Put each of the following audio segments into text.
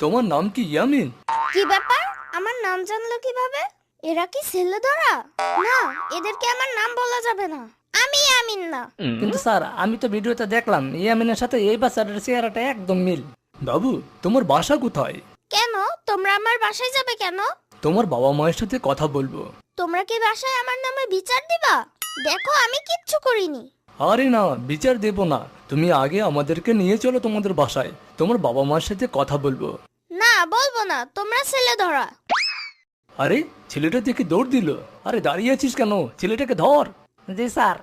তোমার নাম কি ইয়ামিন? কি ব্যাপার, আমার নাম জানলো কিভাবে? এরা কি ছেলে ধরা? না, এদেরকে আমার নাম বলা যাবে না। আমি ইয়ামিন না। কিন্তু স্যার আমি তো ভিডিওতে দেখলাম ইয়ামিনের সাথে এই বাচ্চাটার চেহারাটা একদম মিল। বাবু, তোমার বাসা কোথায়? কেন? তোমরা আমার বাসায় যাবে কেন? তোমার বাবা মায়ের সাথে কথা বলবো। তোমরা কি বাসায় আমার নামে বিচার দিবা? দেখো আমি কিচ্ছু করিনি। আরে না, বিচার দেব না। তুমি আগে আমাদেরকে নিয়ে চলো তোমাদের বাসায়, তোমার বাবা মার সাথে কথা বলবো। না, বলবো না, তোমরা ছেলে ধরা। আরে ছেলেটা দেখে দৌড় দিল। আরে দাঁড়িয়ে আছিস কেন? ছেলেটাকে ধর। জি স্যার।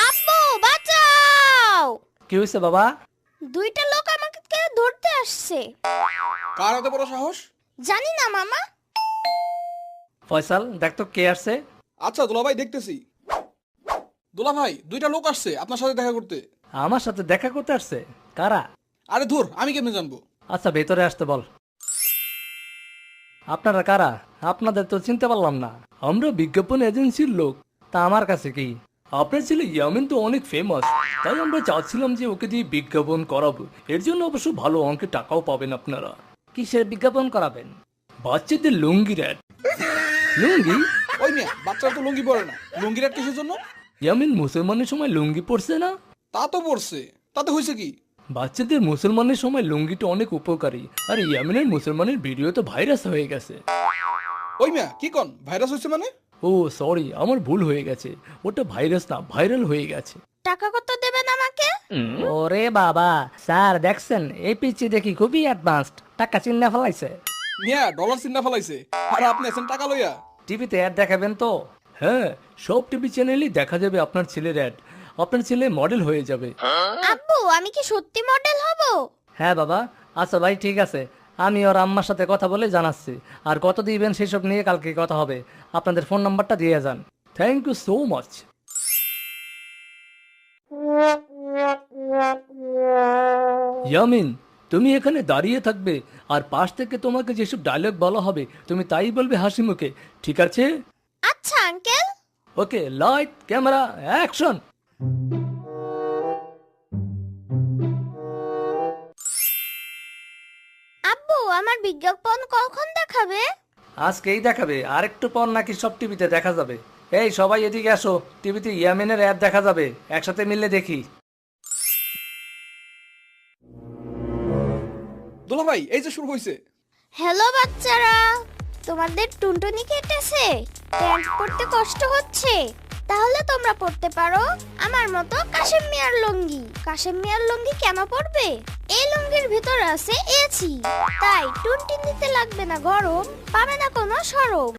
আব্বু বাঁচাও! কি হয়েছে বাবা? দুইটা লোক আমাকে ধরতে আসছে। কার এত বড় সাহস? জানি না মামা। ফয়সাল দেখ তো কে আসছে। আচ্ছা দুলাভাই, দেখতেছি। দুলাভাই, দুইটা লোক আসছে আপনার সাথে দেখা করতে। আমার সাথে দেখা করতে আসছে? কারা? আরে ধুর, আমি কেমনে জানবো? আচ্ছা ভেতরে আসতে বল। আপনারা কারা? আপনাদের তো চিনতে পারলাম না। আমরা বিজ্ঞাপন এজেন্সির লোক। তা আমার কাছে কি? আপনার ছেলে ইয়ামিন তো অনেক ফেমাস, তাই আমরা চাচ্ছিলাম যে ওকে দিয়ে বিজ্ঞাপন করাবো। এর জন্য অবশ্য ভালো অঙ্কের টাকাও পাবেন আপনারা। কিসের বিজ্ঞাপন করাবেন? বাচ্চাদের লুঙ্গির অ্যাড। লুঙ্গি? ওই মিয়া, বাচ্চারা তো লুঙ্গি পরে না। লুঙ্গির আর কিসের জন্য? ইয়ামিন মুসলমানের সময় লুঙ্গি পরছে না? তা তো পড়ছে, তাতে হয়েছে কি? বাচ্চাদের মুসলমানের সময় লুঙ্গিটা অনেক উপকারী। আর ইয়ামিনের মুসলমানের ভিডিও তো ভাইরাস হয়ে গেছে। ওই মিয়া, কি কন? ভাইরাস হয়েছে মানে? ও সরি, আমার ভুল হয়ে গেছে। ওটা ভাইরাস না, ভাইরাল হয়ে গেছে। টাকা কত দেবেন আমাকে? ওরে বাবা, স্যার দেখছেন এই পিচ্ছি দেখি খুবই অ্যাডভান্সড, টাকা চিন্তা ফেলাইছে। মিয়া ডলার চিন্তা ফেলাইছে, আর আপনি আছেন টাকা লইয়া। টিভিতে অ্যাড দেখাবেন তো? হ্যাঁ, সব টিভি চ্যানেলেই দেখা যাবে আপনার ছেলের অ্যাড। আপনার ছেলে মডেল হয়ে যাবে। আব্বু, আমি কি সত্যি মডেল হব? হ্যাঁ বাবা। আচ্ছা ভাই ঠিক আছে, আমি ওর আম্মার সাথে কথা বলে জানাচ্ছি। আর কত দিবেন সেসব নিয়ে কালকে কথা হবে। আপনাদের ফোন নাম্বারটা দিয়ে যান। Thank you so much. Yamin, তুমি এখানে দাঁড়িয়ে থাকবে, আর পাশ থেকে তোমাকে যেসব ডায়লগ বলা হবে তুমি তাই বলবে হাসি মুখে, ঠিক আছে? আচ্ছা আঙ্কেল। ওকে, লাইট ক্যামেরা অ্যাকশন। আব্বু, আমার বিজ্ঞাপন কখন দেখাবে? আজকেই দেখাবে, আর একটু পর নাকি সব টিভিতে দেখা যাবে। এই সবাই এদিকে আসো, টিভিতে ইয়ামিনের অ্যাড দেখা যাবে, একসাথে মিললে দেখি। দুলাভাই, এই যে শুরু হয়েছে। হ্যালো বাচ্চারা, তোমাদের টুনটুনি কেটেছে? প্যান্ট পরতে কষ্ট হচ্ছে? তাহলে তোমরা পড়তে পারো আমার মতো কাশেম মিয়ার লুঙ্গি। কাশেম মিয়ার লুঙ্গি কেন পরবে? এই লুঙ্গির ভিতর আছে এসি, তাই টুনটুনিতে লাগবে না গরম, পাবে না কোনো সরম।